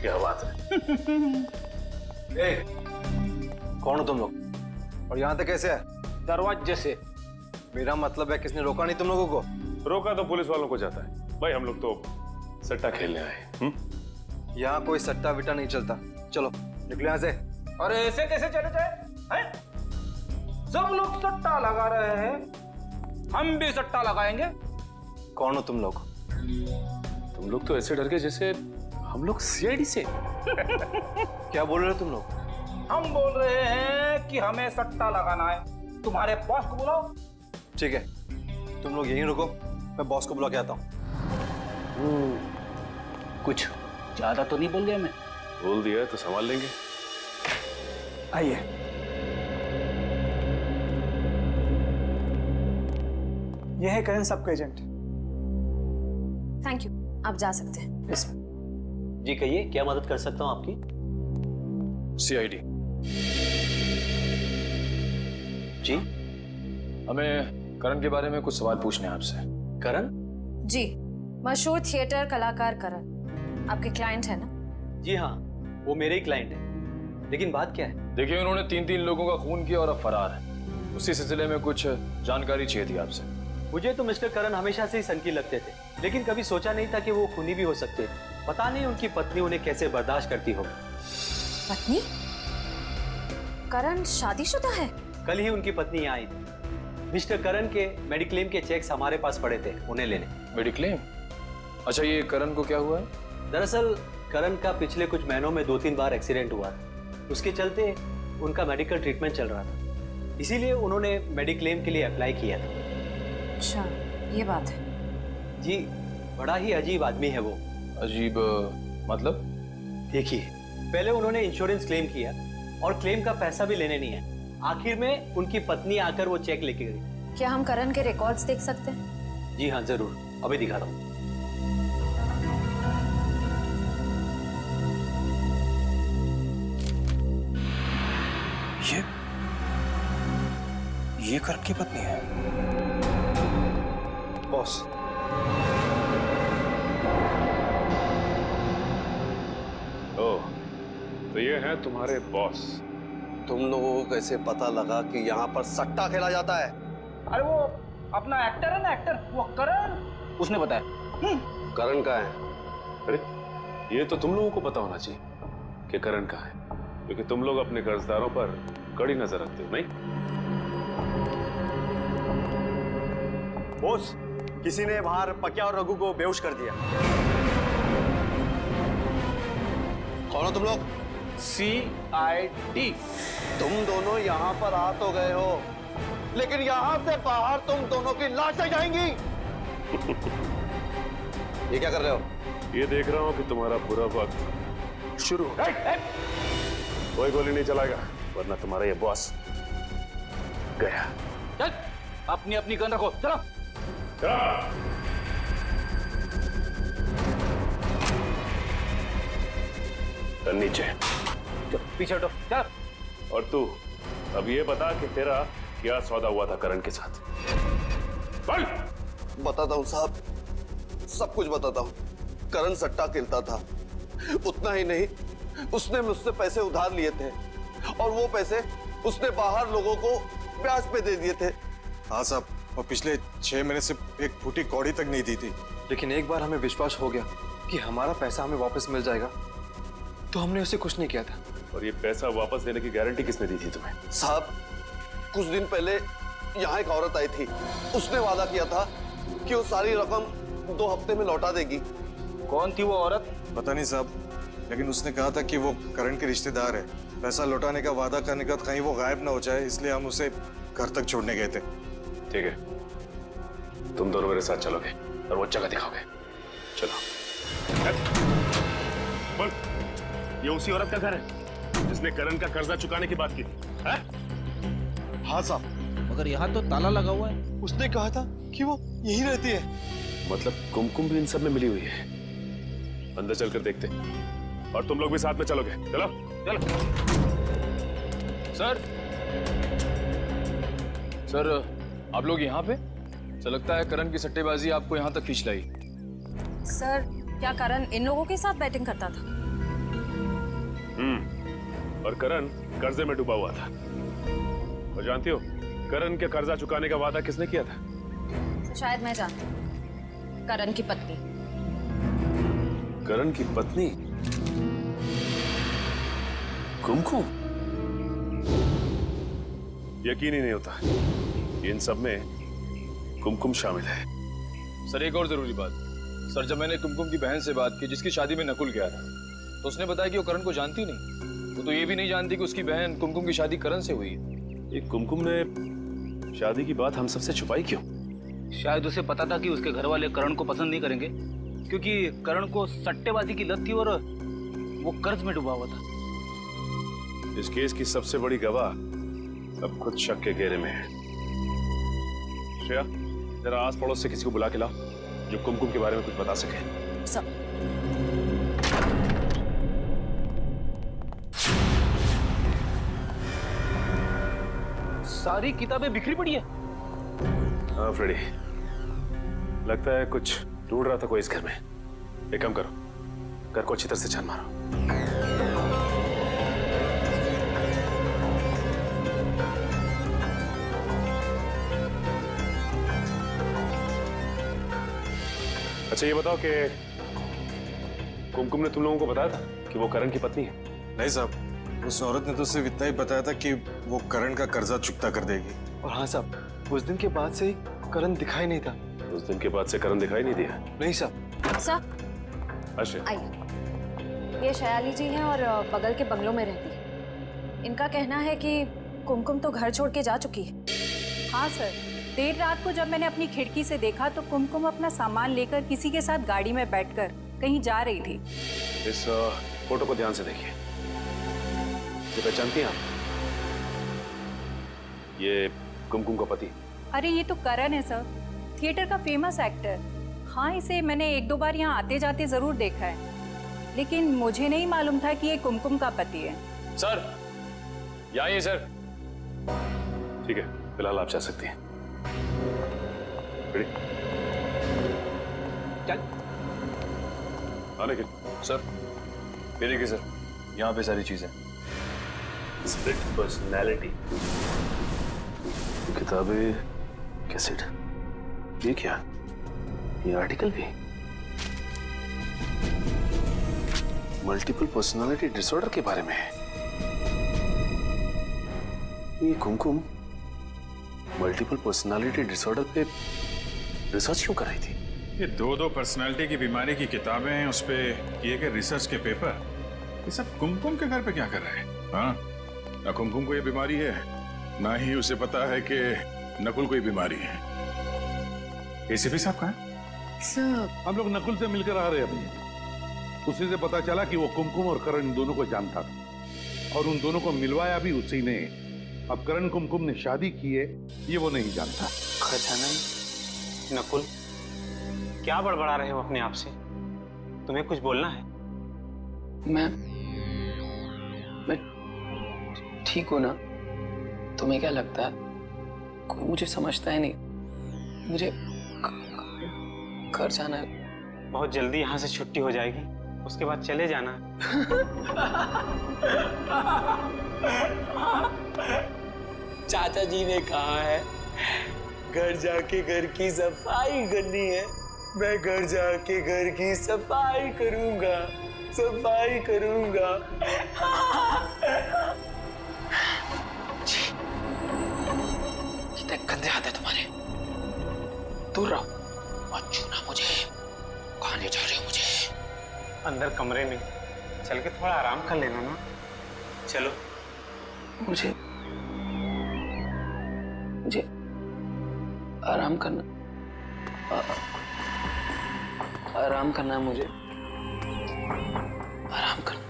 क्या बात है। ए, कौन हो तुम लोग और यहाँ तक कैसे है? दरवाजे से। मेरा मतलब है किसने रोका नहीं तुम लोगों को? रोका तो पुलिस वालों को जाता है भाई, हम लोग तो सट्टा खेलने आए। यहाँ कोई सट्टा विट्टा नहीं चलता। चलो निकलो यहाँ से। अरे ऐसे कैसे चले जाए हैं? सब लोग सट्टा लगा रहे हैं, हम भी सट्टा लगाएंगे। कौन हो तुम लोग? तुम लोग तो ऐसे डर गए जैसे हम लोग सीआईडी से। क्या बोल रहे हो तुम लोग? हम बोल रहे हैं कि हमें सट्टा लगाना है। तुम्हारे बॉस को बुलाओ। ठीक है, तुम लोग यहीं रुको, मैं बॉस को बुला के आता हूँ। कुछ ज्यादा तो नहीं बोल गया मैं? बोल दिया तो संभाल लेंगे। आइए। यह है करण सबका एजेंट। थैंक यू, आप जा सकते हैं। जी कहिए, क्या मदद कर सकता हूँ आपकी? सीआईडी जी, हमें करण के बारे में कुछ सवाल पूछने हैं आपसे। करण? जी, मशहूर थिएटर कलाकार करण आपके क्लाइंट है ना? जी हाँ, वो मेरे ही क्लाइंट है। लेकिन बात क्या है? देखिए, उन्होंने 3 लोगों का खून किया और अब फरार है। उसी सिलसिले में कुछ जानकारी चाहिए थी आपसे। मुझे तो मिस्टर करण हमेशा से ही सनकी लगते थे, लेकिन कभी सोचा नहीं था कि वो खूनी भी हो सकते। पता नहीं उनकी पत्नी उन्हें कैसे बर्दाश्त करती हो। पत्नी? करण शादीशुदा है? कल ही उनकी पत्नी यहाँ आई थी। मिस्टर करण के मेडिक्लेम के चेक्स हमारे पास पड़े थे, उन्हें लेने। मेडिक्लेम? अच्छा, ये करण को क्या हुआ है? दरअसल करण का पिछले कुछ महीनों में 2-3 बार एक्सीडेंट हुआ था। उसके चलते उनका मेडिकल ट्रीटमेंट चल रहा था, इसीलिए उन्होंने मेडिक्लेम के लिए अप्लाई किया था। अच्छा, ये बात है। जी, बड़ा ही अजीब आदमी है वो। अजीब मतलब? देखिए, पहले उन्होंने इंश्योरेंस क्लेम किया और क्लेम का पैसा भी लेने नहीं है। आखिर में उनकी पत्नी आकर वो चेक लेके गई। क्या हम करण के रिकॉर्ड्स देख सकते हैं? जी हाँ, जरूर, अभी दिखाता हूँ। ये करण की पत्नी है। बॉस, ओह, तो ये हैं तुम्हारे बॉस। तुम लोगों को कैसे पता लगा कि यहाँ पर सट्टा खेला जाता है? अरे वो अपना एक्टर है ना, एक्टर, वो करण, उसने बताया। करण का है? अरे, ये तो तुम लोगों को पता होना चाहिए कि करण कहाँ है, क्योंकि तुम लोग अपने कर्जदारों पर कड़ी नजर रखते हो, नहीं? बॉस, किसी ने बाहर पकिया और रघु को बेहोश कर दिया। कौन हो तुम लोग? CID। तुम दोनों यहाँ पर आ तो गए हो, लेकिन यहाँ से बाहर तुम दोनों की लाशें जाएंगी। ये क्या कर रहे हो? ये देख रहा हूँ कि तुम्हारा बुरा वक्त शुरू हो गया। कोई गोली नहीं चलाएगा, वरना तुम्हारा ये बॉस गया। चल, अपनी अपनी गन रखो, चलो। चल नीचे। चल, पीछे हटो, चल। और तू अब ये बता कि तेरा क्या सौदा हुआ था करण के साथ? बोल। बताता हूँ साहब, सब कुछ बताता हूँ। करण सट्टा खेलता था, उतना ही नहीं, उसने मुझसे पैसे उधार लिए थे और वो पैसे उसने बाहर लोगों को ब्याज पे दे दिए थे। हाँ साहब, और पिछले 6 महीने से एक फूटी कौड़ी तक नहीं दी थी। लेकिन एक बार हमें विश्वास हो गया कि हमारा पैसा हमें वापस मिल जाएगा, तो हमने उसे कुछ नहीं किया था। और ये पैसा वापस देने की गारंटी किसने दी थी तुम्हें? साहब, कुछ दिन पहले यहाँ एक औरत आई थी, उसने वादा किया था कि वो सारी रकम 2 हफ्ते में लौटा देगी। कौन थी वो औरत? पता नहीं साहब, लेकिन उसने कहा था कि वो करण के रिश्तेदार है। पैसा लौटाने का वादा करने का कहीं वो गायब ना हो जाए, इसलिए हम उसे घर तक छोड़ने गए थे। ठीक है, तुम दोनों मेरे साथ चलोगे और वो जगह दिखाओगे। चलो। बोल, ये उसी औरत का घर है जिसने करण का कर्जा चुकाने की बात की थी? हाँ साहब। मगर यहाँ तो ताला लगा हुआ है। उसने कहा था कि वो यही रहती है। मतलब कुमकुम भी इन सब में मिली हुई है। अंदर चलकर देखते, और तुम लोग भी साथ में चलोगे। चलो चलो। सर, आप लोग यहाँ पे? ऐसा लगता है करण की सट्टेबाजी आपको यहाँ तक खींच लाई। सर, क्या करण इन लोगों के साथ बैटिंग करता था? और करण कर्जे में डूबा हुआ था। और जानती हो करण के कर्जा चुकाने का वादा किसने किया था? तो शायद मैं जानती हूँ, करण की पत्नी। करण की पत्नी कुमकुम? यकीन ही नहीं होता इन सब में कुमकुम शामिल है। सर एक और जरूरी बात। सर जब मैंने कुमकुम की बहन से बात की जिसकी शादी में नकुल गया था, तो उसने बताया कि वो करण को जानती नहीं। वो तो ये भी नहीं जानती कि उसकी बहन कुमकुम की शादी करण से हुई है। ये कुमकुम ने शादी की बात हम सबसे छुपाई क्यों? शायद उसे पता था कि उसके घर वाले करण को पसंद नहीं करेंगे, क्योंकि करण को सट्टेबाजी की लत थी और वो कर्ज में डूबा हुआ था। इस केस की सबसे बड़ी गवाह अब खुद शक के घेरे में है। श्रेया, जरा आस पड़ोस से किसी को बुला के लाओ जो कुमकुम के बारे में कुछ बता सके। सब सारी किताबें बिखरी पड़ी है। हाँ फ्रेडी, लगता है कुछ ढूंढ रहा था कोई इस घर में। एक काम करो, घर को अच्छी तरह से छान मारो। अच्छा ये बताओ कि कुमकुम ने तुम लोगों को बताया था कि वो करण की पत्नी है? नहीं साहब, उस औरत ने तो सिर्फ इतना ही बताया था कि वो करण का कर्जा चुकता कर देगी। और हाँ साहब, उस दिन के बाद से ही करण दिखाई नहीं था। उस दिन के बाद से करण दिखाई नहीं दिया? नहीं साहब। सब अच्छा, आइए। ये शयाली जी हैं और बगल के बंगलों में रहती है। इनका कहना है कि कुमकुम तो घर छोड़ के जा चुकी है। हाँ सर, देर रात को जब मैंने अपनी खिड़की से देखा तो कुमकुम अपना सामान लेकर किसी के साथ गाड़ी में बैठकर कहीं जा रही थी। इस फोटो को ध्यान से देखिए। ये पहचानती हैं आप? ये कुमकुम का पति। अरे ये तो करण है सर, थिएटर का फेमस एक्टर। हाँ, इसे मैंने एक दो बार यहाँ आते जाते जरूर देखा है, लेकिन मुझे नहीं मालूम था कि ये कुमकुम का पति है। सर, यहाँ आइए सर। ठीक है, फिलहाल आप जा सकती हैं। रेडी? चल। आने के सर ये देखिए सर, यहाँ पे सारी चीजें। स्प्लिट पर्सनैलिटी, किताबें, कैसेट, ये क्या? ये आर्टिकल भी? मल्टीपल पर्सनालिटी डिसऑर्डर के बारे में है। ये कुमकुम मल्टीपल पर्सनालिटी डिसऑर्डर पे रिसर्च क्यों कर रही थी? ये दो पर्सनालिटी की बीमारी की किताबें हैं, उस पे किए गए रिसर्च के पेपर, ये सब कुमकुम के घर पे क्या कर रहे हैं? हाँ, ना कुमकुम को ये बीमारी है, ना ही उसे पता है कि नकुल को ये बीमारी है। एसीपी साहब कहाँ हैं? सर, हम लोग नकुल से मिलकर आ रहे हैं अभी। उसी से पता चला कि वो कुमकुम और करण इन दोनों को जानता था और उन दोनों को मिलवाया भी उसी ने। अब करण कुमकुम ने शादी की है ये वो नहीं जानता। खजानन, नकुल, क्या बड़बड़ा रहे हो अपने आप से? तुम्हें कुछ बोलना है? मैं ठीक हूं ना? तुम्हें क्या लगता है कोई मुझे समझता है नहीं? मुझे घर जाना है। बहुत जल्दी यहाँ से छुट्टी हो जाएगी, उसके बाद चले जाना। चाचा जी ने कहा है घर जाके घर की सफाई करनी है। मैं घर जाके घर की सफाई करूंगा, सफाई करूंगा। कितने गंदे हाथ है तुम्हारे, दूर रहो, मत छूना मुझे। कहाँ ले जा रहे हो मुझे? अंदर कमरे में चल के थोड़ा आराम कर लेना ना। चलो। मुझे आराम करना, आराम करना है मुझे, आराम करना,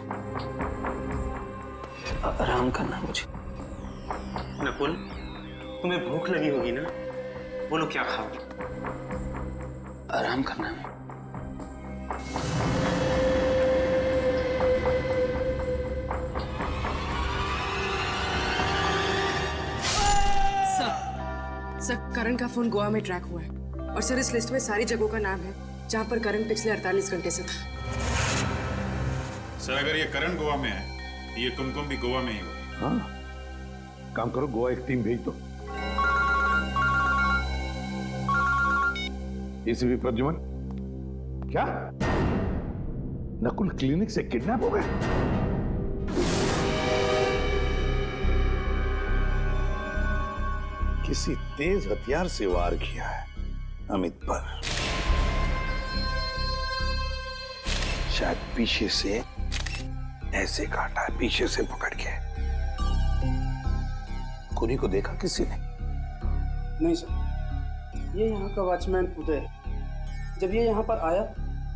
आराम करना है मुझे। नकुल, तुम्हें भूख लगी होगी ना? बोलो क्या खाओ? आराम करना है। सर, करण का फोन गोवा में ट्रैक हुआ है और सर इस लिस्ट में सारी जगहों का नाम है जहां पर करण पिछले 48 घंटे से था। सर अगर ये करण गोवा में है ये कुमकुम भी गोवा में ही होगी। हाँ, काम करो, गोवा एक टीम भेज दो। एसीपी प्रद्युमन, क्या नकुल क्लिनिक से किडनैप हो गए? किसी तेज हथियार से वार किया है अमित पर। शायद पीछे से ऐसे काटा है, पीछे से पकड़ के। खूनी को देखा किसी ने? नहीं सर, ये यहाँ का वॉचमैन उदय है। जब ये यहाँ पर आया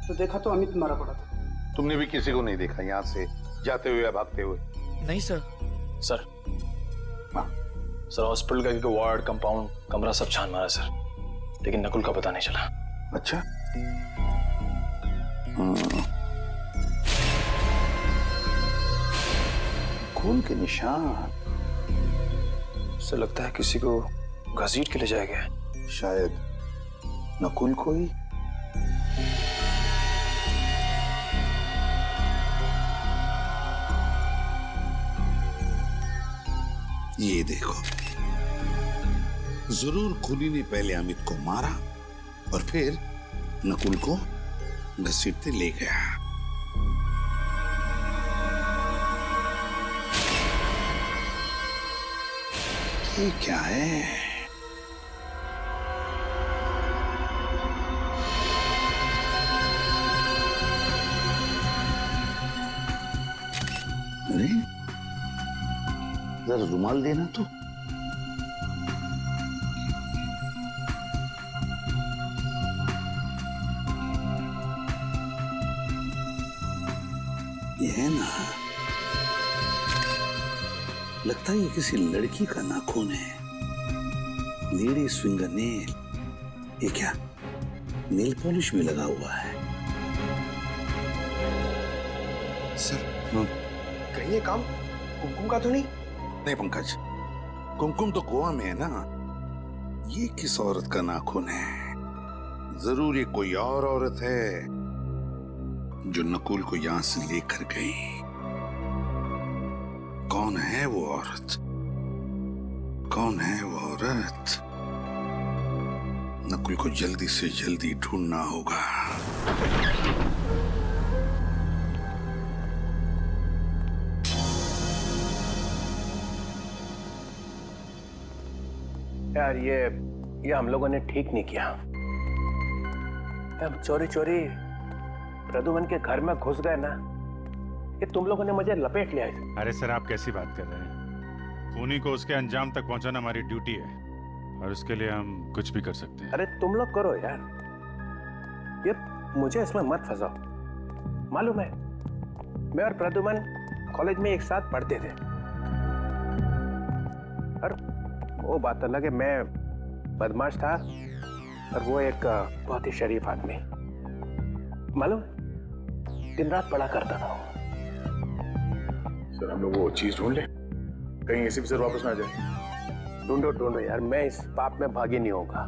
तो देखा तो अमित मारा पड़ा था। तुमने भी किसी को नहीं देखा यहाँ से जाते हुए या भागते हुए? नहीं सर। सर सर हॉस्पिटल का एक वार्ड, कंपाउंड, कमरा सब छान मारा सर, लेकिन नकुल का पता नहीं चला। अच्छा। खून के निशान। सर लगता है किसी को घसीट के ले जाया गया। शायद नकुल को ही। ये देखो, जरूर खूनी ने पहले अमित को मारा और फिर नकुल को घसीटते ले गया। ये क्या है? अरे जरा रुमाल देना तो। ये है ना, लगता है ये किसी लड़की का नाखून है। Ladies finger nail. ये क्या, नेल पॉलिश में लगा हुआ है? सर कहीं ये काम कुमकुम का तो नहीं? नहीं पंकज, कुमकुम तो गोवा में है ना। ये किस औरत का नाखून है? जरूर ये कोई और औरत है जो नकुल को यहां से लेकर गई। कौन है वो औरत? कौन है वो औरत? नकुल को जल्दी से जल्दी ढूंढना होगा। यार ये हम लोगों ने ठीक नहीं किया। हम चोरी चोरी प्रद्युमन के घर में घुस गए ना, ये तुम लोगों ने मुझे लपेट लिया है। अरे सर, आप कैसी बात कर रहे हैं? खूनी को उसके अंजाम तक पहुंचाना हमारी ड्यूटी है और उसके लिए हम कुछ भी कर सकते हैं। अरे तुम लोग करो यार, ये मुझे इसमें मत फंसाओ। मालूम है, मैं और प्रद्युमन कॉलेज में एक साथ पढ़ते थे। और वो बात अलग है, मैं बदमाश था और वो एक बहुत ही शरीफ आदमी। मालूम, दिन रात पढ़ा करता था। सर हम लोग वो चीज ढूंढ लें, कहीं एसीपी सर वापस ना आ जाए। ढूंढो ढूंढो यार, मैं इस पाप में भागी नहीं होगा।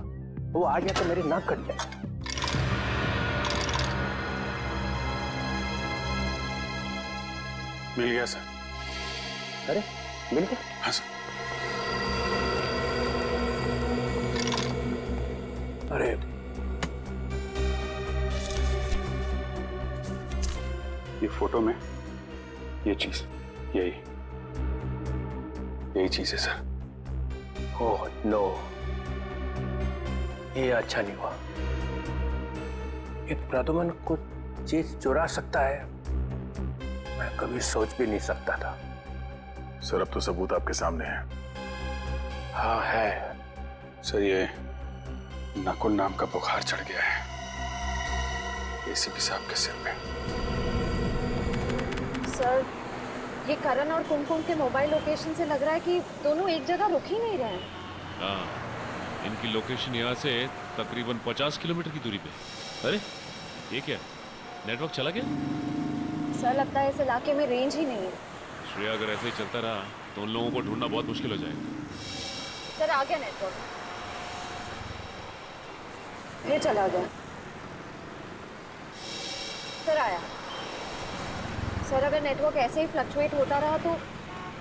वो आ गया तो मेरी नाक कट जाए। मिल गया सर। अरे मिल गया? हाँ सर। अरे ये फोटो में ये चीज, यही चीज है सर। ओह नो, ये अच्छा नहीं हुआ। एक प्रद्युमन को चीज चुरा सकता है, मैं कभी सोच भी नहीं सकता था। सर अब तो सबूत आपके सामने है। हाँ है सर। ये नकुल नाम का बुखार चढ़ गया है एसीपी साहब के सिर पे। सर ये करण और कुमकुम के मोबाइल लोकेशन से लग रहा है कि दोनों एक जगह रुक ही नहीं रहे हैं। हाँ, इनकी लोकेशन यहाँ से तकरीबन 50 किलोमीटर की दूरी पे। अरे ये क्या, नेटवर्क चला गया? सर लगता है इस इलाके में रेंज ही नहीं है। श्रेया, अगर ऐसे ही चलता रहा तो उन लोगों को ढूंढना बहुत मुश्किल हो जाएगा। सर आ गया नेटवर्क, ये चला गया। सर आया। सर अगर नेटवर्क ऐसे ही फ्लक्चुएट होता रहा तो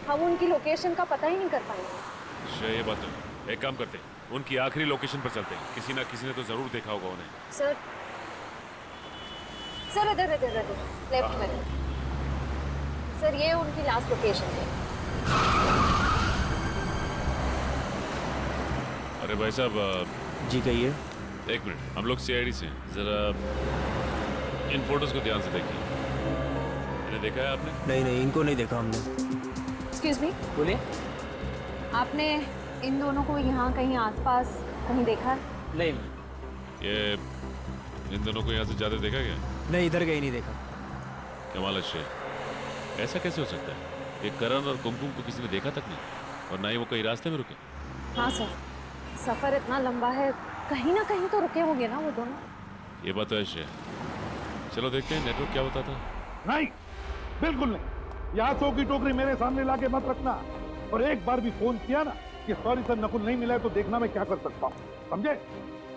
हम उनकी लोकेशन का पता ही नहीं कर पाएंगे। श्रेया, ये बात तो है। एक काम करते हैं, उनकी आखिरी लोकेशन पर चलते हैं। किसी ना किसी ने तो जरूर देखा होगा उन्हें। सर सर इधर इधर इधर लेफ्ट में। सर ये उनकी लास्ट लोकेशन है। अरे भाई साहब, जी कहिए। एक मिनट, हम लोग सीआईडी से हैं। जरा इन फोटोज को ध्यान से देखिए। इन्हें देखा है आपने? नहीं, इनको नहीं देखा हमने। एक्सक्यूज मी, बोलिए। आपने इन दोनों को यहाँ कहीं आसपास कहीं देखा है? नहीं। ये इन दोनों को यहाँ से ज्यादा देखा क्या? नहीं, इधर कहीं नहीं देखा। कमाल है श्रेया, ऐसा कैसे हो सकता है? ये करण और कुमकुम को किसी ने देखा तक नहीं, और ना ही वो कहीं रास्ते में रुके। हाँ सर, सफर इतना लंबा है, कहीं ना कहीं तो रुके होंगे ना वो दोनों। ये बात तो है श्रेया। चलो देखते हैं नेटवर्क क्या बताता है। नहीं, बिल्कुल नहीं। यहाँ 100 की टोकरी मेरे सामने लाके मत रखना। और एक बार भी फोन किया ना कि सॉरी सर नकुल नहीं मिला है, तो देखना मैं क्या कर सकता हूँ, समझे?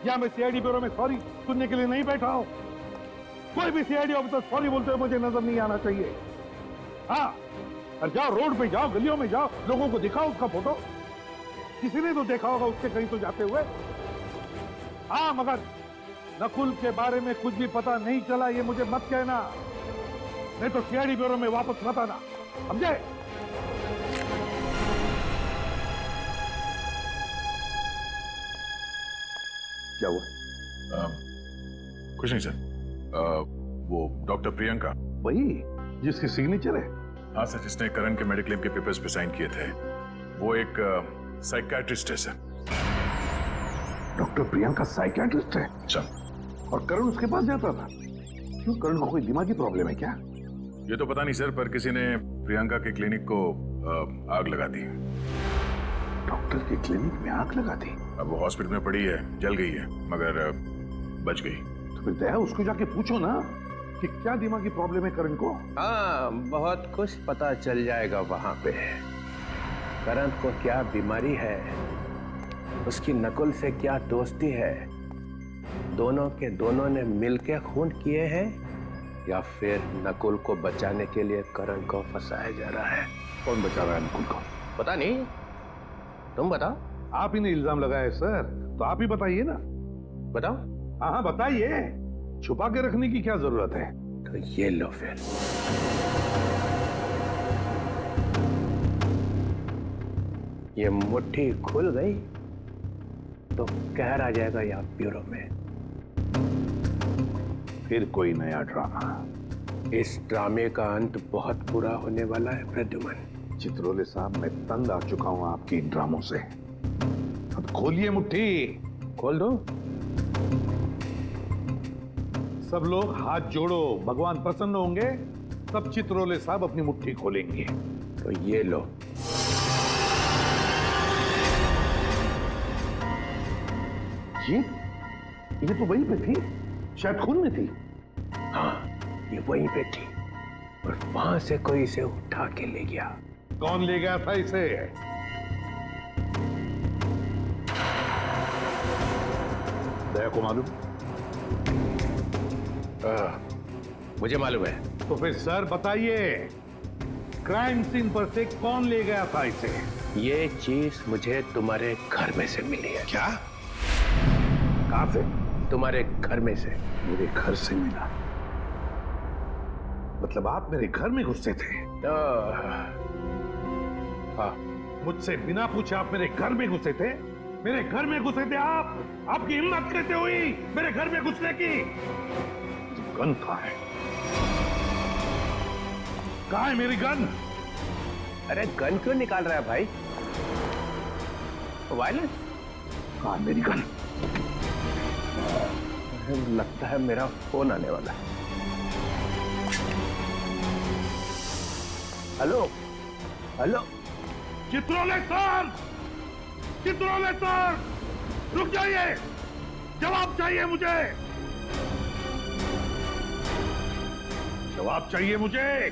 या मैं सीआईडी ब्यूरो में सॉरी सुनने के लिए नहीं बैठा हूँ। कोई भी सीआईडी ऑफिसर सॉरी बोलते हुए मुझे नजर नहीं आना चाहिए। हाँ, और जाओ रोड पे जाओ, गलियों में जाओ, लोगों को दिखाओ उसका फोटो। किसी ने तो देखा होगा उसके कहीं तो जाते हुए। हाँ, मगर नकुल के बारे में कुछ भी पता नहीं चला ये मुझे मत कहना, नहीं तो सीआईडी ब्यूरो में वापस मत आना, समझे? क्या हुआ? कुछ नहीं सर। वो डॉक्टर प्रियंका, वही जिसकी सिग्नेचर है? हाँ सर, जिसने करण के मेडिक्लेम के पेपर्स पे साइन किए थे। वो एक साइकियाट्रिस्ट है सर। डॉक्टर प्रियंका साइकियाट्रिस्ट है? सर। और करण उसके पास जाता था? क्यों, करण को कोई दिमागी प्रॉब्लम है क्या? ये तो पता नहीं सर, पर किसी ने प्रियंका के क्लिनिक को आग लगा दी। डॉक्टर के क्लिनिक में आग लगा दी? अब वो हॉस्पिटल में पड़ी है, जल गई है, मगर बच गई। तो फिर दया उसको जाके पूछो ना कि क्या दिमागी प्रॉब्लम है करण को। हाँ, बहुत कुछ पता चल जाएगा वहां पे। करण को क्या बीमारी है, उसकी नकुल से क्या दोस्ती है, दोनों के दोनों ने मिलकर खून किए हैं, या फिर नकुल को बचाने के लिए करण को फंसाया जा रहा है। कौन बचा रहा है नकुल को? पता नहीं, तुम बताओ। आप ही ने इल्जाम लगाया सर, तो आप ही बताइए ना। बताओ। हाँ बताइए, छुपा के रखने की क्या जरूरत है? तो ये लो फिर। ये मुट्ठी खुल गई तो कहर आ जाएगा यहाँ ब्यूरो में। फिर कोई नया ड्रामा? इस ड्रामे का अंत बहुत बुरा होने वाला है प्रद्युमन। चित्रोले साहब, मैं तंग आ चुका हूं आपकी इन ड्रामों से। अब खोलिए मुट्ठी। खोल दो। सब लोग हाथ जोड़ो, भगवान प्रसन्न होंगे, तब चित्रोले साहब अपनी मुट्ठी खोलेंगे। तो ये लो। ये तो वहीं पे थी, शायद खून में थी। हाँ, ये वहीं पे थी, और वहां से कोई इसे उठा के ले गया। कौन ले गया था इसे? दया को मालूम? मुझे मालूम है। तो फिर सर बताइए, क्राइम सीन पर से कौन ले गया था इसे? ये चीज मुझे तुम्हारे घर में से मिली है। क्या? कहां से? तुम्हारे घर में से। मेरे घर से मिला? मतलब आप मेरे घर में घुसे थे? हाँ। मुझसे बिना पूछे आप मेरे घर में घुसे थे? मेरे घर में घुसे थे आप? आपकी हिम्मत कैसे हुई मेरे घर में घुसने की? गन कहाँ है? कहाँ है मेरी गन? अरे गन क्यों निकाल रहा है भाई? वायलेंस? कहाँ है मेरी गन? लगता है मेरा फोन आने वाला है। Hello hello, Chitrole sir, Chitrole sir, रुक जाइए, जवाब चाहिए मुझे, जवाब चाहिए मुझे।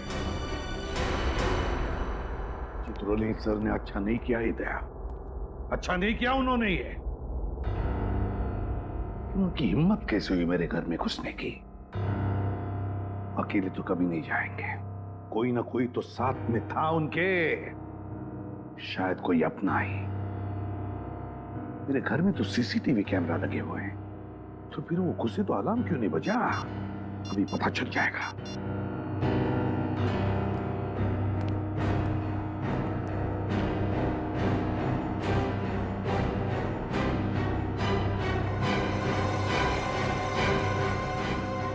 चित्रोले सर ने अच्छा नहीं किया ही दया, अच्छा नहीं किया उन्होंने ये। उनकी हिम्मत कैसे हुई मेरे घर में घुसने की? अकेले तो कभी नहीं जाएंगे, कोई ना कोई तो साथ में था उनके, शायद कोई अपना ही। मेरे घर में तो सीसीटीवी कैमरा लगे हुए हैं, तो फिर वो घुसे तो अलार्म क्यों नहीं बजा? अभी पता चल जाएगा।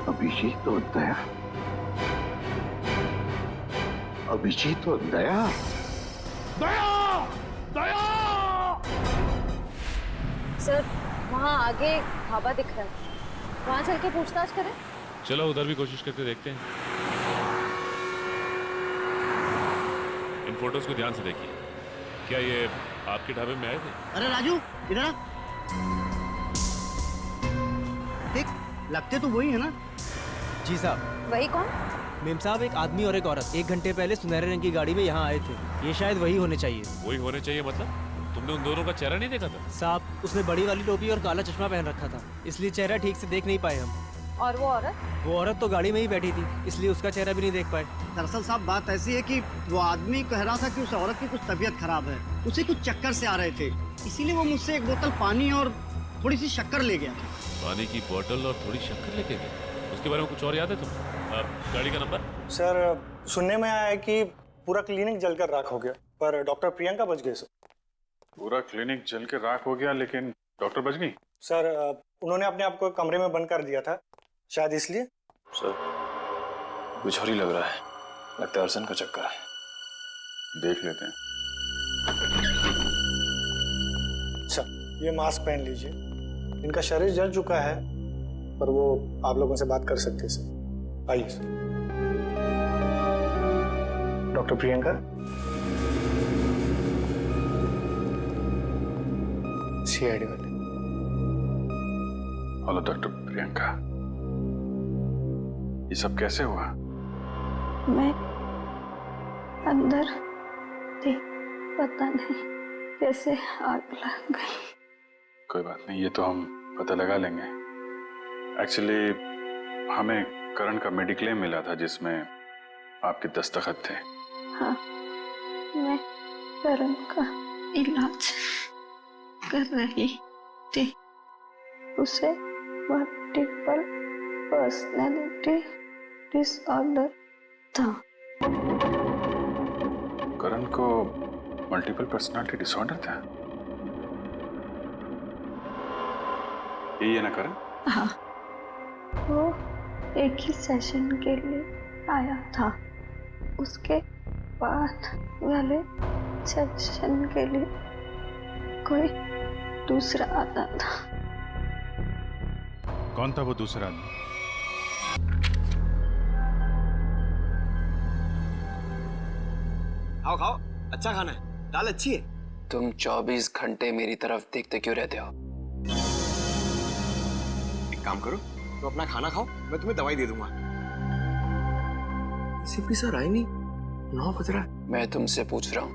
अभिजीत और दया, अभिजीत और दया, दया, दया! सर वहाँ आगे ढाबा दिख रहा है, वहाँ चल के पूछताछ करें? चलो उधर भी कोशिश करके देखते हैं। इन फोटोज को ध्यान से देखिए। क्या ये आपके ढाबे में आए थे? अरे राजू इधर आ। देख, लगते तो वही है ना? जी साहब। वही कौन? मेम साहब, एक आदमी और एक औरत 1 घंटे पहले सुनहरे रंग की गाड़ी में यहाँ आए थे। ये शायद वही होने चाहिए। वही होने चाहिए मतलब? तुमने उन दोनों का चेहरा नहीं देखा था? साहब, उसने बड़ी वाली टोपी और काला चश्मा पहन रखा था, इसलिए चेहरा ठीक से देख नहीं पाए हम। और वो औरत? वो औरत तो गाड़ी में ही बैठी थी, इसलिए उसका चेहरा भी नहीं देख पाए। दरअसल साहब बात ऐसी है कि वो आदमी कह रहा था कि उस औरत की कुछ तबीयत खराब है, उसे कुछ चक्कर से आ रहे थे, इसीलिए वो मुझसे 1 बोतल पानी और थोड़ी सी शक्कर ले गया। पानी की बोतल और थोड़ी शक्कर लेके गए? उसके बारे में कुछ और याद है तुम्हें? गाड़ी का नंबर? सर सुनने में आया है कि पूरा क्लिनिक जलकर राख हो गया, पर डॉक्टर प्रियंका बच गए। सर पूरा क्लिनिक जल के राख हो गया, लेकिन डॉक्टर बच गई? सर उन्होंने अपने आप को कमरे में बंद कर दिया था, शायद इसलिए। सर कुछ और ही लग रहा है, लगता है अर्सन का चक्कर है। देख लेते हैं। अच्छा, ये मास्क पहन लीजिए। इनका शरीर जल चुका है, पर वो आप लोगों से बात कर सकते हैं। सर आइए। सर डॉक्टर प्रियंका, सीआईडी वाले। हेलो डॉक्टर प्रियंका, ये सब कैसे हुआ? मैं अंदर थी, पता नहीं कैसे आग लग गई। कोई बात नहीं, ये तो हम पता लगा लेंगे। एक्चुअली हमें करण का मेडिक्लेम मिला था जिसमें आपके दस्तखत थे। हाँ, मैं करण का इलाज कर रही थी। उसे मल्टीपल पर्सनैलिटी डिसऑर्डर था। करण को मल्टीपल पर्सनालिटी डिसऑर्डर था? यही है ना करण? हाँ, वो एक ही सेशन के लिए आया था, उसके बाद वाले सेशन के लिए कोई दूसरा आता था। कौन था वो दूसरा आदमी? खाओ खाओ, अच्छा खाना है, दाल अच्छी है। तुम 24 घंटे मेरी तरफ देखते क्यों रहते हो? एक काम करो, तो अपना खाना खाओ, मैं तुम्हें दवाई दे दूंगा। एसीपी सर आए नहीं, 9 बज रहा है। मैं तुमसे पूछ रहा हूँ,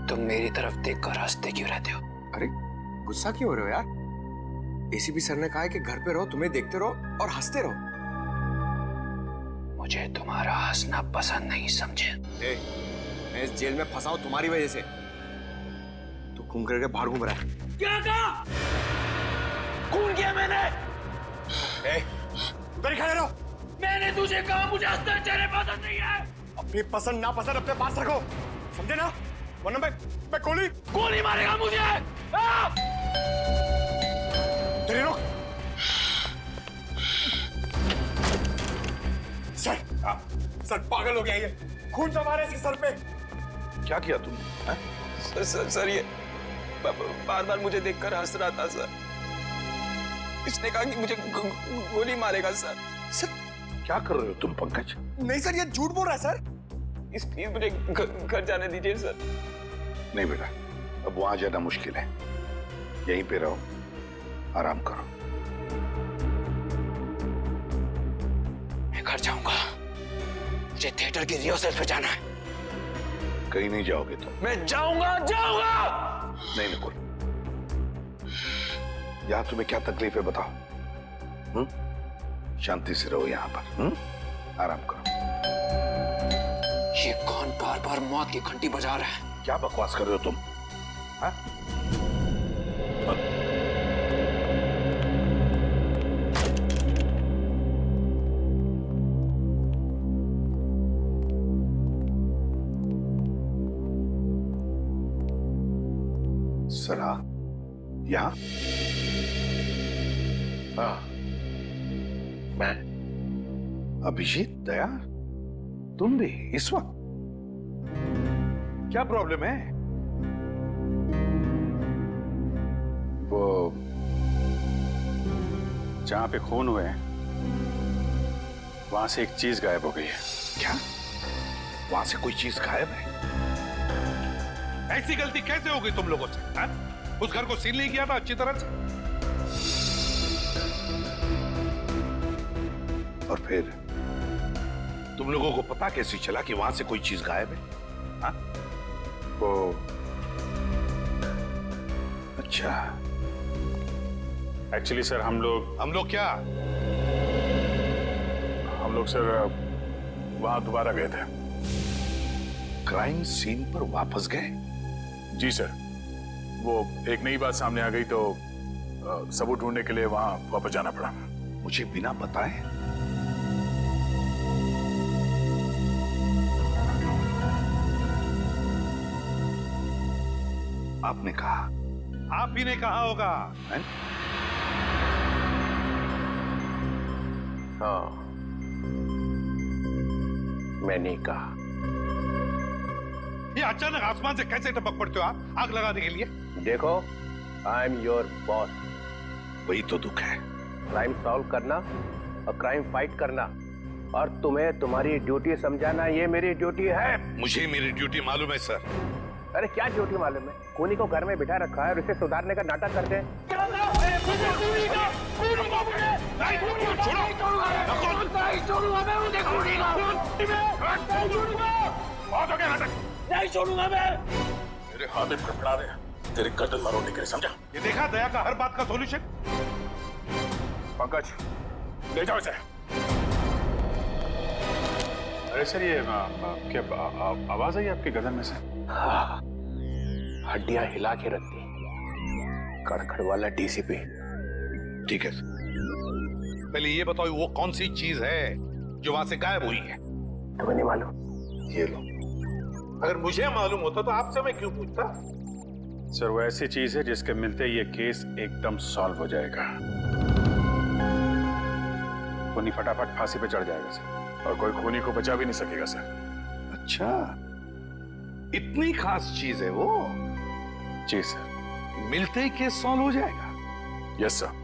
तुम मेरी तरफ देखकर हंसते क्यों रहते हो? अरे गुस्सा क्यों हो रहे हो यार? एसीपी सर ने कहा है कि घर पे रहो, तुम्हें देखते रहो और हंसते रहो। मुझे तुम्हारा हंसना पसंद नहीं, समझे? मैं इस जेल में फंसा हूं तुम्हारी वजह से। तू घूम करके बाहर घूम रहा है। क्या कहा? खून किया मैंने। उधर खड़े रहो। मैंने तुझे कहा मुझे हंसना चेहरे पसंद नहीं है। अपनी पसंद ना पसंद अपने पास रखो, समझे ना? वरना मैं गोली मारेगा मुझे। तेरे लोग सर पागल हो गया ये, खून जमा रहे इसके सर पे। क्या किया तुमने? सर ये बार बार मुझे देखकर हंस रहा था सर। इसने कहा कि मुझे गोली मारेगा सर। सर क्या कर रहे हो तुम पंकज? नहीं सर, ये झूठ बोल रहा है सर। प्लीज मुझे घर जाने दीजिए सर। नहीं बेटा, अब वहां जाना मुश्किल है, यहीं पे रहो, आराम करो। मैं घर जाऊंगा, मुझे थिएटर की रिहर्सल पे जाना है। कहीं नहीं जाओगे तुम। मैं जाऊंगा। नहीं नकुल, यहाँ तुम्हें क्या तकलीफ है बताओ? शांति से रहो यहाँ पर, आराम करो। ये कौन बार बार मौत की घंटी बजा रहा है? क्या बकवास कर रहे हो तुम? हाँ? सरा, यहाँ? हाँ, मैं अभिजीत, दया, तुम भी इस वक्त? क्या प्रॉब्लम है? वो जहां पे खून हुए हैं वहां से एक चीज गायब हो गई है। क्या? वहां से कोई चीज गायब है? ऐसी गलती कैसे हो गई तुम लोगों से? हा? उस घर को सील नहीं किया था अच्छी तरह से? और फिर तुम लोगों को पता कैसे चला कि वहां से कोई चीज गायब है? हा? वो अच्छा, एक्चुअली सर हम लोग क्या? हम लोग सर वहां दोबारा गए थे। क्राइम सीन पर वापस गए? जी सर, वो एक नई बात सामने आ गई तो सबूत ढूंढने के लिए वहां वापस जाना पड़ा। मुझे बिना बताए? आपने कहा, आप ही ने कहा होगा, है? हाँ, मैंने कहा। ये अचानक आसमान से कैसे टपक पड़ते हो आप आग लगाने के लिए? देखो, आई एम योर बॉस। वही तो दुख है। क्राइम सॉल्व करना और क्राइम फाइट करना, और तुम्हें तुम्हारी ड्यूटी समझाना, ये मेरी ड्यूटी है। मुझे मेरी ड्यूटी मालूम है सर। अरे क्या ड्यूटी मालूम है? खूनी को घर में बिठा रखा है और इसे सुधारने का नाटक करते हैं। नहीं छोड़ूंगा मैं। मेरे हाथ में फड़फड़ा रहे हैं तेरे गर्दन मरोड़ने के लिए, समझा? ये देखा दया का हर बात का सॉल्यूशन? पंकज, ले जाओ इसे। अरे सर, ये क्या आवाज आई आपके गर्दन में से? हाँ, हड्डियां हिला के रखती, कड़खड़ वाला डीसीपी। ठीक है, पहले ये बताओ वो कौन सी चीज है जो वहां से गायब हुई है? तुम्हें नहीं मालूम? ये लो। अगर मुझे मालूम होता तो आपसे मैं क्यों पूछता? सर, वो ऐसी चीज है जिसके मिलते ही ये केस एकदम सॉल्व हो जाएगा। खूनी फटाफट फांसी पे चढ़ जाएगा सर, और कोई खूनी को बचा भी नहीं सकेगा सर। अच्छा, इतनी खास चीज है वो? जी सर। मिलते ही केस सॉल्व हो जाएगा? Yes sir.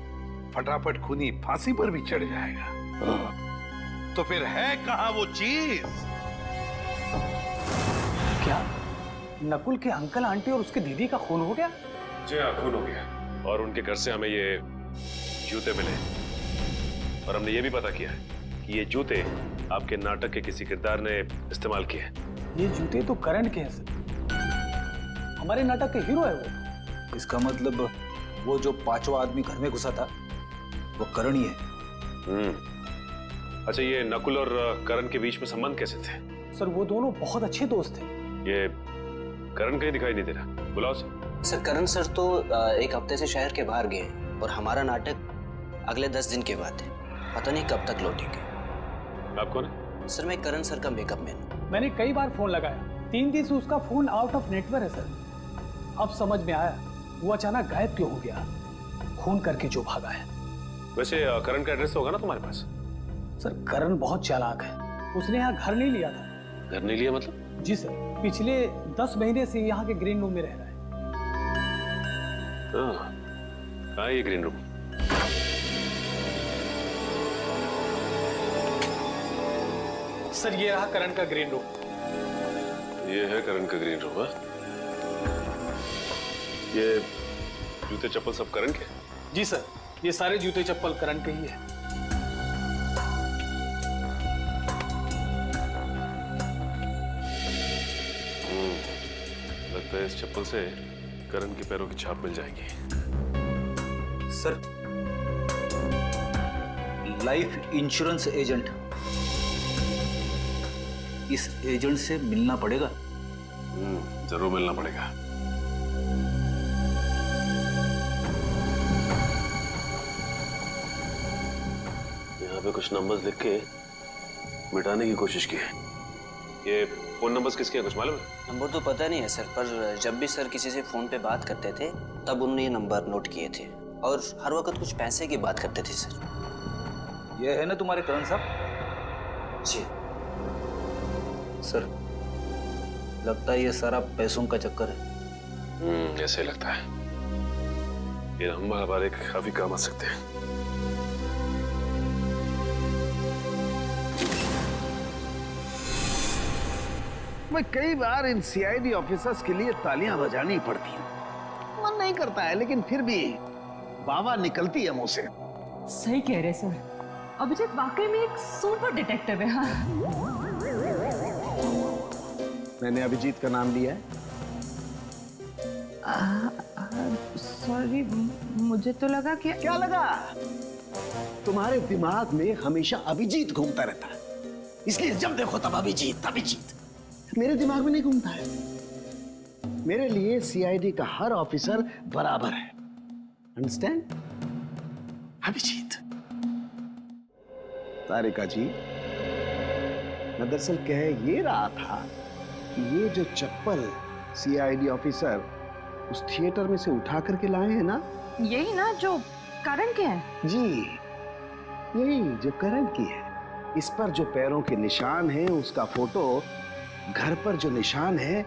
फटाफट खूनी फांसी पर भी चढ़ जाएगा? तो फिर है कहां वो चीज? क्या नकुल के अंकल आंटी और उसके दीदी का खून हो गया? जी हाँ, खून हो गया, और उनके घर से हमें ये जूते मिले, और हमने ये भी पता किया है कि ये जूते आपके नाटक के किसी किरदार ने इस्तेमाल किए हैं। ये जूते तो करण के हैं सर, हमारे नाटक के हीरो है वो। इसका मतलब वो जो पांचवा आदमी घर में घुसा था वो करण ही है। अच्छा, ये नकुल और करण के बीच में संबंध कैसे थे? सर, वो दोनों बहुत अच्छे दोस्त थे। ये करण कहीं दिखाई नहीं दे रहा, बुलाओ उसे। सर, करण सर तो एक हफ्ते से शहर के बाहर गए हैं, और हमारा नाटक अगले 10 दिन के बाद है। पता नहीं कब तक लौटेंगे। आप कौन है? सर, मैं करण सर का मेकअप मैन हूँ। मैंने कई बार फोन लगाया, 3 दिन से उसका फोन आउट ऑफ नेटवर्क है सर। अब समझ में आया वो अचानक गायब क्यों हो गया, खून करके जो भागा है। वैसे करण का एड्रेस होगा ना तुम्हारे पास? सर, करण बहुत चालाक है, उसने यहाँ घर नहीं लिया था। घर नहीं लिया मतलब? जी सर, पिछले 10 महीने से यहाँ के ग्रीन रूम में रह रहा है। कहाँ है ये ग्रीन रूम? सर, ये रहा करण का ग्रीन रूम। ये है करण का ग्रीन रूम? ये जूते चप्पल सब करण के? जी सर, ये सारे जूते चप्पल करण के ही है। लगता है इस चप्पल से करण के पैरों की छाप मिल जाएगी। सर, लाइफ इंश्योरेंस एजेंट इस एजेंट से मिलना पड़ेगा। जरूर मिलना पड़ेगा। यहाँ पे कुछ नंबर्स लिख के मिटाने की कोशिश की है। ये फोन नंबर्स किसके हैं, कुछ मालूम है? नंबर तो पता नहीं है सर, पर जब भी सर किसी से फोन पे बात करते थे तब उन्होंने ये नंबर नोट किए थे और हर वक्त कुछ पैसे की बात करते थे सर। ये है ना तुम्हारे करण साहब? जी सर, लगता है ये सारा पैसों का चक्कर है। ऐसे लगता है। ये नंबर हमारे काफी काम आ सकते हैं। मैं कई बार इन सीआईडी ऑफिसर्स के लिए तालियां बजानी पड़ती हैं। मन नहीं करता है, लेकिन फिर भी बाबा निकलती है मुंह से। सही कह रहे सर, अभिजीत वाकई में एक सुपर डिटेक्टिव है। हाँ। मैंने अभिजीत का नाम लिया है। सॉरी, मुझे तो लगा कि क्या लगा? तुम्हारे दिमाग में हमेशा अभिजीत घूमता रहता है, इसलिए जब देखो तब अभिजीत अभिजीत। मेरे दिमाग में नहीं घूमता है। मेरे लिए सीआईडी का हर ऑफिसर बराबर है। अंडरस्टैंड? अभिजीत। तारिका जी, मैं दरअसल कह ये रहा था कि ये जो चप्पल सीआईडी ऑफिसर उस थिएटर में से उठा करके लाए हैं ना, यही ना जो करण के हैं? जी, यही जो करण की है। इस पर जो पैरों के निशान हैं, उसका फोटो घर पर जो निशान है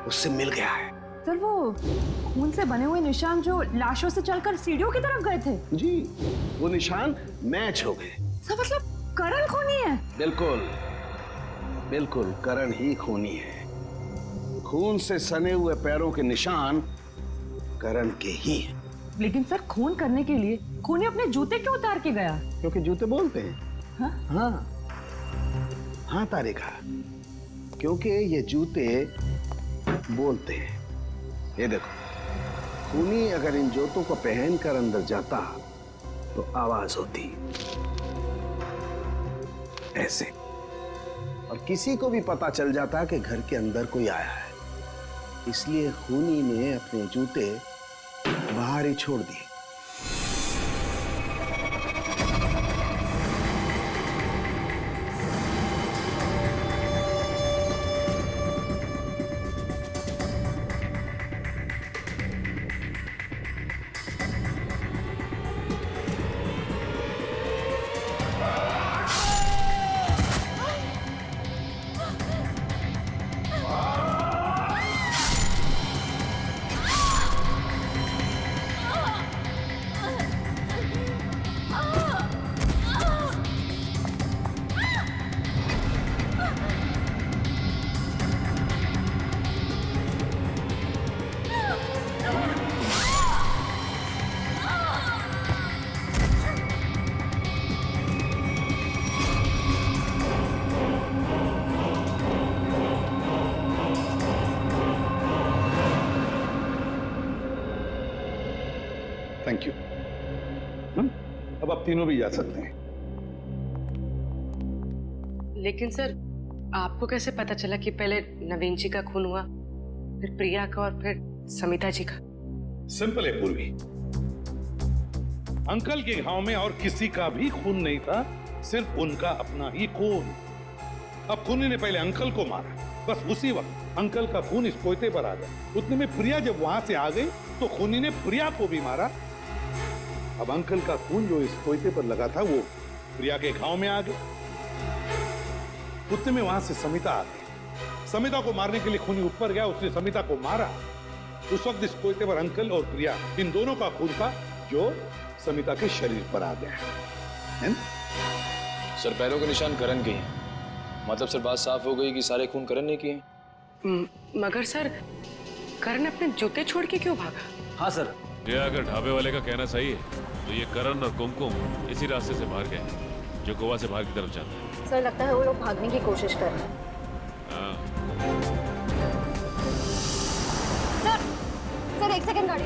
उससे मिल गया है। सर, वो खून से बने हुए निशान जो लाशों से चलकर सीढ़ियों की तरफ गए थे? जी, वो निशान मैच हो गए। सर, मतलब करण खूनी है? बिल्कुल बिल्कुल, करण ही खूनी है। खून से सने हुए पैरों के निशान करण के ही हैं। लेकिन सर, खून करने के लिए खूनी अपने जूते क्यों उतार के गया? क्योंकि जूते बोलते हैं। हाँ? हाँ हाँ तारिका, क्योंकि ये जूते बोलते हैं। ये देखो, खूनी अगर इन जूतों को पहनकर अंदर जाता तो आवाज होती ऐसे, और किसी को भी पता चल जाता कि घर के अंदर कोई आया है। इसलिए खूनी ने अपने जूते बाहर ही छोड़ दिए। Thank you. अब आप तीनों भी जा सकते हैं। लेकिन सर, आपको कैसे पता चला कि पहले नवीन जी का खून हुआ, फिर प्रिया का और फिर समिता जी का? सिंपल है पूर्वी, अंकल के गांव में और किसी का भी खून नहीं था, सिर्फ उनका अपना ही खून। अब खूनी ने पहले अंकल को मारा, बस उसी वक्त अंकल का खून इस कोयते पर आ गया। उतने में प्रिया जब वहां से आ गई तो खूनी ने प्रिया को भी मारा। अब अंकल का खून जो इस कोयते पर लगा था वो प्रिया के गांव में आ गया। उतने में वहां से समिता आ गई। समिता को मारने के लिए खूनी ऊपर गया, उसने समिता को मारा। उस वक्त इस कोयते पर अंकल और प्रिया, इन दोनों का खून था जो समिता के शरीर पर आ गया है ना? सर, पैरों के निशान करण के हैं। मतलब सर, बात साफ हो गई कि सारे खून करण ने किए। मगर सर, करण अपने जूते छोड़ के क्यों भागा? हाँ सर, ये अगर ढाबे वाले का कहना सही है तो ये करण और कुमकुम इसी रास्ते से बाहर गए जो गोवा से बाहर की तरफ जाता है। सर, लगता है वो लोग भागने की कोशिश कर रहे हैं। सर, एक सेकंड गाड़ी।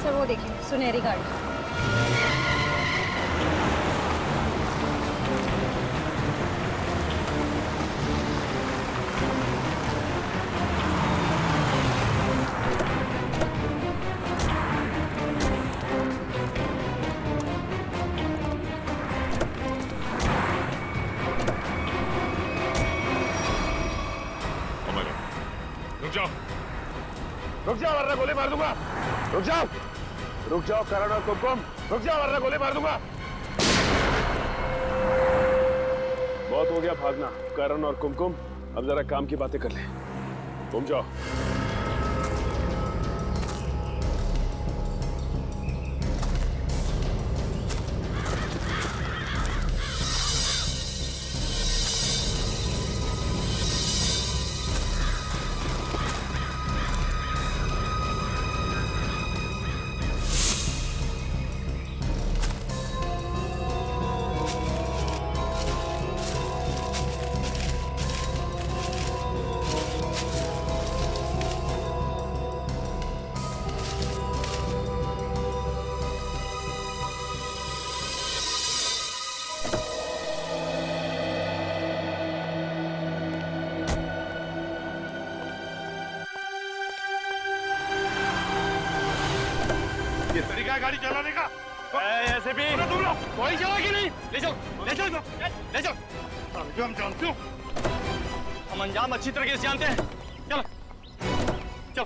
सर, वो देखिए, सुनहरी गाड़ी। रुक जाओ वरना गोली मार दूंगा। रुक जाओ, रुक जाओ करण और कुमकुम, रुक जाओ वरना गोली मार दूंगा। बहुत हो गया भागना। करण और कुमकुम, अब जरा काम की बातें कर ले। घूम जाओ। ये तरीका है गाड़ी चलाने का? ऐसे भी तुम लोग कोई चलाएगी नहीं। ले जाओ, ले जाओ, ले जाओ। जो हम जानते हो, हम अंजाम अच्छी तरीके से जानते हैं। चलो, चलो।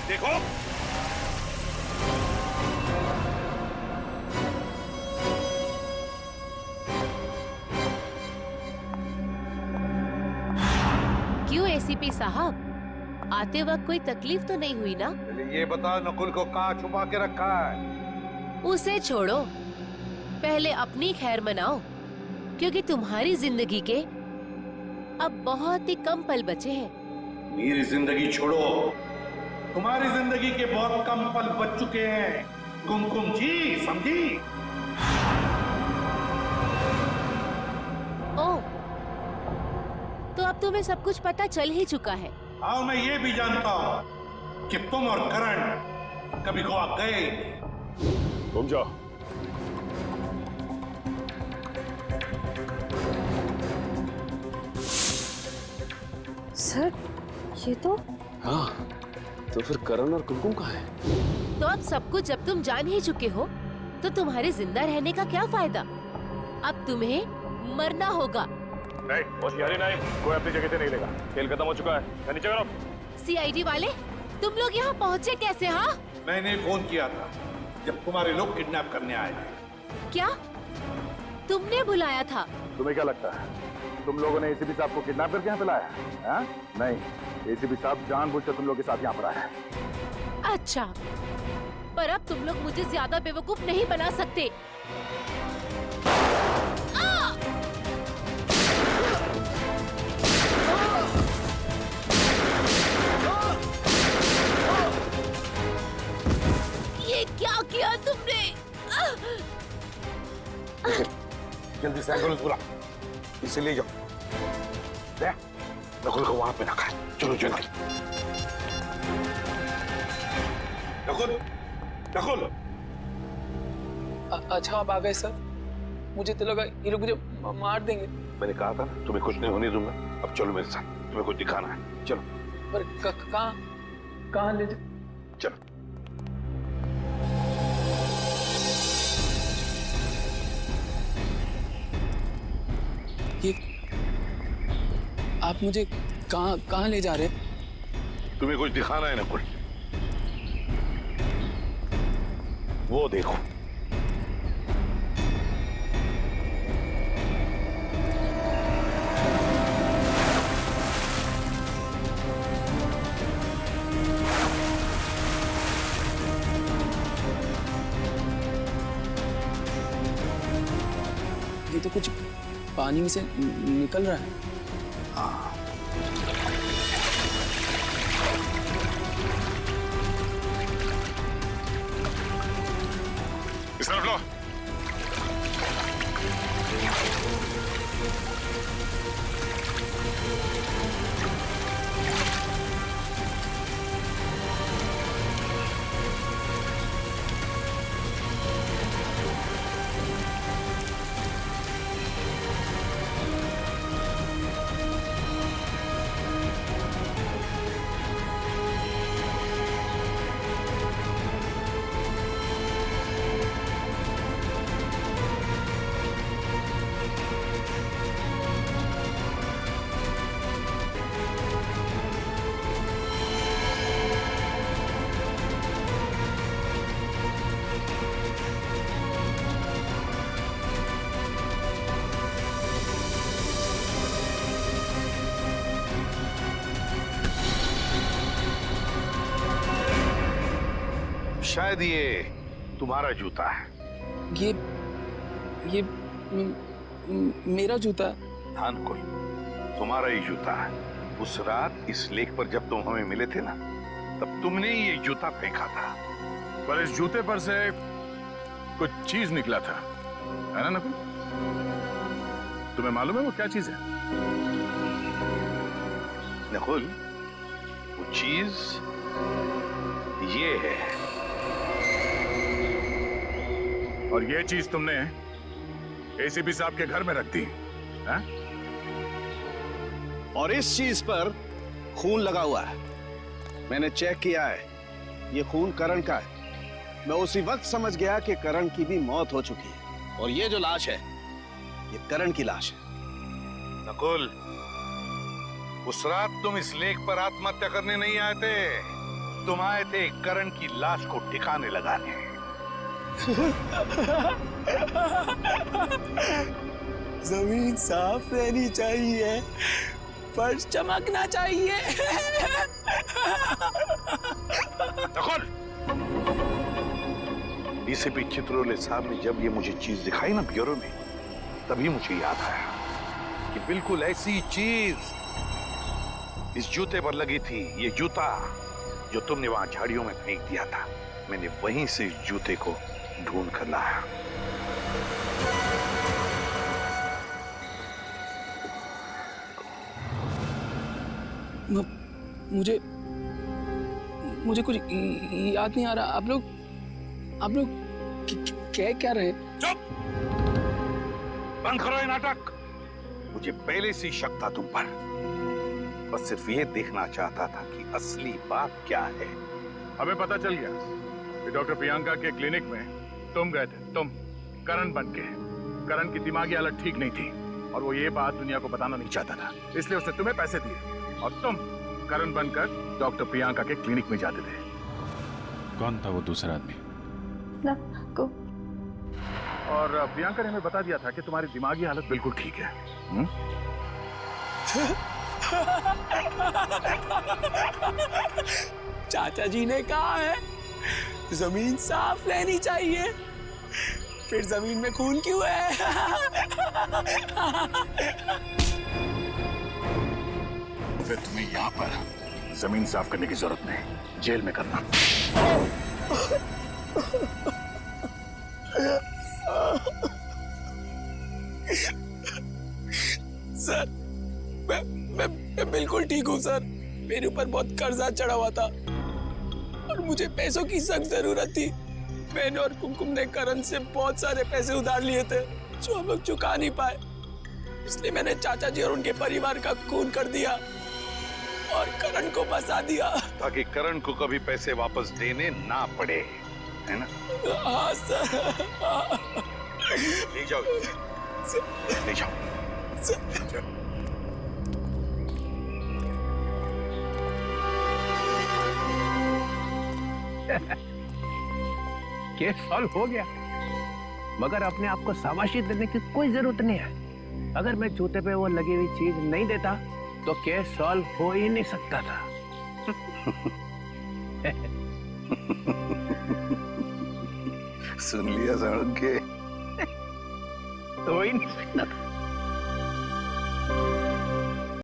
देखो, क्यों एसीपी साहब, आते वक्त कोई तकलीफ तो नहीं हुई ना? ये बता नकुल को कहाँ छुपा के रखा है? उसे छोड़ो, पहले अपनी खैर मनाओ, क्योंकि तुम्हारी जिंदगी के अब बहुत ही कम पल बचे हैं। मेरी जिंदगी छोड़ो, तुम्हारी जिंदगी के बहुत कम पल बच चुके हैं कुमकुम जी, समझी? ओह, तो अब तुम्हें सब कुछ पता चल ही चुका है। हाँ, मैं ये भी जानता हूँ कि तुम और करण कभी गोवा गए। घूम जाओ। सर, ये तो हाँ, तो फिर करण और कुमकुम कहाँ हैं? तो अब सब कुछ जब तुम जान ही चुके हो, तो तुम्हारे जिंदा रहने का क्या फायदा? अब तुम्हें मरना होगा। नहीं, होशियारी नहीं, कोई अपनी जगह से नहीं लेगा। खेल खत्म हो चुका है, नीचे करो। सीआईडी वाले, तुम लोग यहाँ पहुँचे कैसे? हाँ, मैंने फोन किया था जब तुम्हारे लोग किडनैप करने आए थे। क्या तुमने बुलाया था? तुम्हें क्या लगता है तुम लोगों ने एसीपी साहब को किडनैप करके यहाँ पे लाया? हाँ? नहीं, एसीपी साहब जानबूझकर तुम लोग के साथ यहाँ पर आया है। अच्छा, पर अब तुम लोग मुझे ज्यादा बेवकूफ नहीं बना सकते। ये क्या किया तुमने? जल्दी से एम्बुलेंस बुला, इसे ले जाओ। नकुल को वहां पे रखा है, चलो जल्दी। नकुल, नकुल। अच्छा आप आ गए सर, मुझे तो लगा ये लोग मुझे मार देंगे। मैंने कहा था ना तुम्हें कुछ नहीं होने दूंगा। अब चलो मेरे साथ, तुम्हें कुछ दिखाना है, चलो। पर कहाँ ले जाओ? चलो। ये आप मुझे कहाँ ले जा रहे हैं? तुम्हें कुछ दिखाना है नकुल, वो देखो। ये तो कुछ पानी में से निकल रहा है। इस तरफ लो। शायद ये तुम्हारा जूता है। ये मेरा जूता? हाँ नकुल, तुम्हारा ही जूता है। उस रात इस लेक पर जब तुम हमें मिले थे ना, तब तुमने ही ये जूता फेंका था। पर इस जूते पर से कुछ चीज निकला था, है ना नकुल? तुम्हें मालूम है वो क्या चीज है? नकुल, वो चीज ये है। और ये चीज तुमने एसीपी साहब के घर में रख दी, है? और इस चीज पर खून लगा हुआ है। मैंने चेक किया है, ये खून करण का है। मैं उसी वक्त समझ गया कि करण की भी मौत हो चुकी है। और ये जो लाश है, ये करण की लाश है। नकुल, उस रात तुम इस लेक पर आत्महत्या करने नहीं आए थे, तुम आए थे करण की लाश को ठिकाने लगाने। जमीन साफ रहनी चाहिए, फर्श चमकना चाहिए। नकुल, डीसीपी चित्रोले साहब ने जब ये मुझे चीज दिखाई ना ब्यूरो में, तभी मुझे याद आया कि बिल्कुल ऐसी चीज इस जूते पर लगी थी। ये जूता जो तुमने वहां झाड़ियों में फेंक दिया था, मैंने वहीं से इस जूते को ढूंढ कर लाया। मुझे कुछ याद नहीं आ रहा। आप लोग क्या रहे? चुप! बंद करो ये नाटक। मुझे पहले से शक था तुम पर, बस सिर्फ ये देखना चाहता था कि असली बात क्या है। हमें पता चल गया कि डॉक्टर प्रियंका के क्लिनिक में तुम गए थे, तुम करण बन के। करण की दिमागी हालत ठीक नहीं थी और वो ये बात दुनिया को बताना नहीं चाहता था, इसलिए उसने तुम्हें पैसे दिए और तुम करण बनकर डॉक्टर प्रियंका के क्लिनिक में जाते थे। कौन था वो दूसरा आदमी? और प्रियंका ने हमें बता दिया था कि तुम्हारी दिमागी हालत बिल्कुल ठीक है। चाचा जी ने कहा है जमीन साफ रहनी चाहिए, फिर जमीन में खून क्यों है? फिर तुम्हें यहाँ पर जमीन साफ करने की जरूरत नहीं, जेल में करना। सर, मैं बिल्कुल ठीक हूँ सर। मेरे ऊपर बहुत कर्जा चढ़ा हुआ था और मुझे पैसों की सख्त जरूरत थी। मैंने और कुमकुम ने करण से बहुत सारे पैसे उधार लिए थे जो हम लोग चुका नहीं पाए, इसलिए मैंने चाचा जी और उनके परिवार का खून कर दिया और करण को फंसा दिया, ताकि करण को कभी पैसे वापस देने ना पड़े, है ना? हाँ सर। ले जाओ, ले जाओ। केस सॉल्व हो गया, मगर अपने आप को शाबाशी देने की कोई जरूरत नहीं है। अगर मैं जूते पे वो लगी हुई चीज नहीं देता तो केस सॉल्व हो ही नहीं सकता था। सुन लिया साड़ू के? हो ही नहीं सकता था।